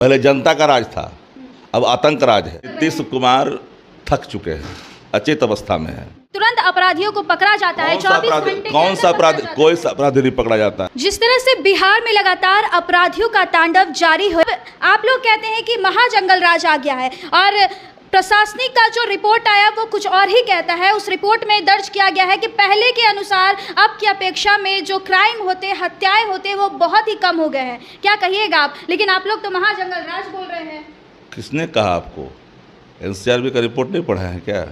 पहले जनता का राज था, अब आतंक राज है। नीतीश कुमार थक चुके हैं, अचेत अवस्था में है। तुरंत अपराधियों को पकड़ा जाता है। 24 घंटे कौन सा अपराधी? कोई अपराधी नहीं पकड़ा जाता है। जिस तरह से बिहार में लगातार अपराधियों का तांडव जारी है, आप लोग कहते हैं कि महाजंगल राज आ गया है और प्रशासनिक का जो रिपोर्ट आया वो कुछ और ही कहता है। उस रिपोर्ट में दर्ज किया गया है कि पहले के अनुसार अब की अपेक्षा में जो क्राइम होते, हत्याएं होते, वो बहुत ही कम हो गए हैं। क्या कहिएगा आप? लेकिन आप लोग तो महाजंगल राज बोल रहे हैं। किसने कहा आपको? एनसीआरबी का रिपोर्ट नहीं पढ़ा है क्या?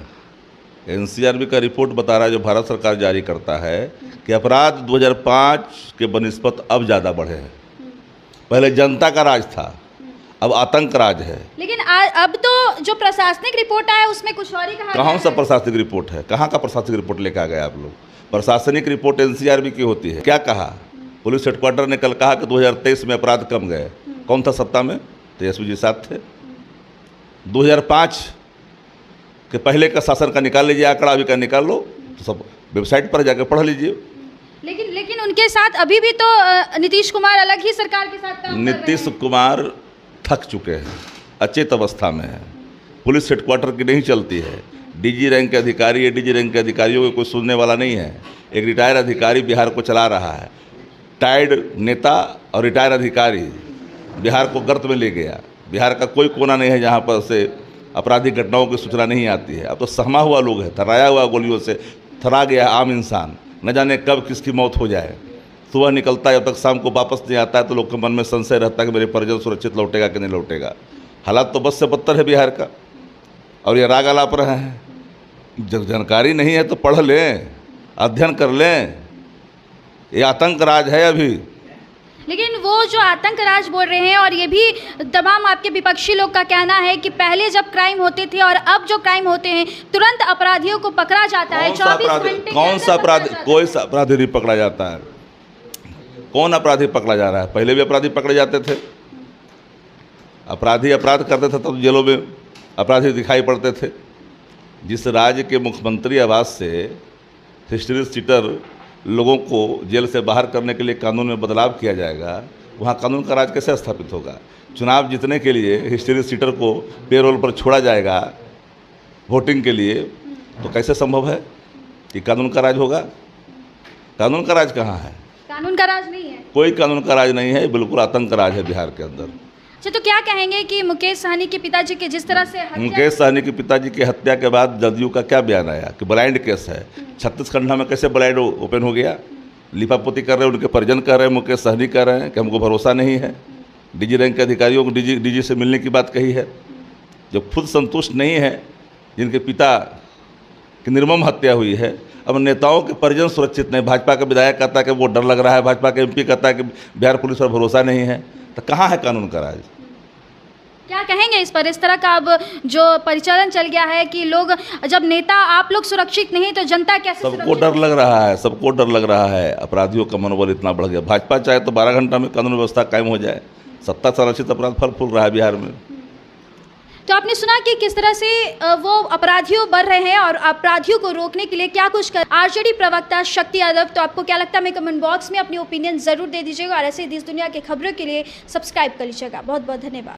एनसीआरबी का रिपोर्ट बता रहा है, जो भारत सरकार जारी करता है, कि अपराध 2005 के बनिस्बत अब ज़्यादा बढ़े हैं। पहले जनता का राज था, अब आतंक राज है। लेकिन अब तो जो प्रशासनिक रिपोर्ट आया उसमें कुछ और ही कहा। कौन सा प्रशासनिक रिपोर्ट है? कहाँ का प्रशासनिक रिपोर्ट लेकर आ गए आप लोग? प्रशासनिक रिपोर्ट एनसीआरबी की होती है। क्या कहा? पुलिस हेडक्वार्टर ने कल कहा कि 2023 में अपराध कम गए। कौन था सत्ता में? तेजस्वी जी साथ थे। 2005 के पहले का शासन का निकाल लीजिए आंकड़ा, अभी का निकाल लो, तो सब वेबसाइट पर जाकर पढ़ लीजिए। लेकिन उनके साथ अभी भी तो नीतीश कुमार अलग ही सरकार के साथ काम कर रहे हैं। नीतीश कुमार थक चुके हैं, अचेत अवस्था में है। पुलिस हेडक्वार्टर की नहीं चलती है। डीजी रैंक के अधिकारी है, डीजी रैंक के अधिकारियों को कोई सुनने वाला नहीं है। एक रिटायर्ड अधिकारी बिहार को चला रहा है। टायर्ड नेता और रिटायर्ड अधिकारी बिहार को गर्त में ले गया। बिहार का कोई कोना नहीं है जहाँ पर से आपराधिक घटनाओं की सूचना नहीं आती है। अब तो सहमा हुआ लोग है, थर्राया हुआ गोलियों से थरा गया है आम इंसान। न जाने कब किसकी मौत हो जाए। सुबह निकलता है, जब तक शाम को वापस नहीं आता है तो लोग के मन में संशय रहता है कि मेरे परिजन सुरक्षित लौटेगा कि नहीं लौटेगा। हालात तो बस से बदतर है बिहार का, और ये राग आलाप रहे हैं। जब जानकारी नहीं है तो पढ़ लें, अध्ययन कर लें। ये आतंक राज है अभी। लेकिन वो जो आतंक राज बोल रहे हैं, और ये भी तमाम आपके विपक्षी लोग का कहना है कि पहले जब क्राइम होते थे और अब जो क्राइम होते हैं तुरंत अपराधियों को पकड़ा जाता है। 24 घंटे कौन सा अपराधी? कोई अपराधी नहीं पकड़ा जाता है। कौन अपराधी पकड़ा जा रहा है? पहले भी अपराधी पकड़े जाते थे। अपराधी अपराध करते थे तो जेलों में अपराधी दिखाई पड़ते थे। जिस राज्य के मुख्यमंत्री आवास से हिस्ट्री सीटर लोगों को जेल से बाहर करने के लिए कानून में बदलाव किया जाएगा, वहाँ कानून का राज कैसे स्थापित होगा? चुनाव जीतने के लिए हिस्ट्री सीटर को पेरोल पर छोड़ा जाएगा वोटिंग के लिए, तो कैसे संभव है कि कानून का राज होगा? कानून का राज कहाँ है? कानून का राज नहीं है। कोई कानून का राज नहीं है, बिल्कुल आतंक राज है बिहार के अंदर। अच्छा, तो क्या कहेंगे कि मुकेश सहनी के पिताजी के जिस तरह से मुकेश सहनी के पिताजी की हत्या के बाद जदयू का क्या बयान आया कि ब्लाइंड केस है। 36 खंडा में कैसे ब्लाइंड ओपन हो गया? लिपापोती कर रहे हैं, उनके परिजन कर रहे हैं, मुकेश सहनी कर रहे हैं कि हमको भरोसा नहीं है। डीजी रैंक के अधिकारियों को डीजी से मिलने की बात कही है, जो खुद संतुष्ट नहीं है, जिनके पिता की निर्मम हत्या हुई है। अब नेताओं के परिजन सुरक्षित नहीं। भाजपा का विधायक कहता है कि वो डर लग रहा है, भाजपा के एमपी कहता है कि बिहार पुलिस पर भरोसा नहीं है। तो कहाँ है कानून का राज? क्या कहेंगे इस पर? इस तरह का अब जो परिचालन चल गया है कि लोग, जब नेता आप लोग सुरक्षित नहीं तो जनता कैसे? सबको डर लग रहा है, सबको डर लग रहा है। अपराधियों का मनोबल इतना बढ़ गया। भाजपा चाहे तो 12 घंटा में कानून व्यवस्था कायम हो जाए। सत्ता संरक्षित अपराध फल फूल रहा है बिहार में। तो आपने सुना कि किस तरह से वो अपराधियों बढ़ रहे हैं और अपराधियों को रोकने के लिए क्या कुछ कर आरजेडी प्रवक्ता शक्ति यादव। तो आपको क्या लगता है? हमें कमेंट बॉक्स में अपनी ओपिनियन जरूर दे दीजिएगा और ऐसे देश दुनिया की खबरों के लिए सब्सक्राइब कर लीजिएगा। बहुत बहुत धन्यवाद।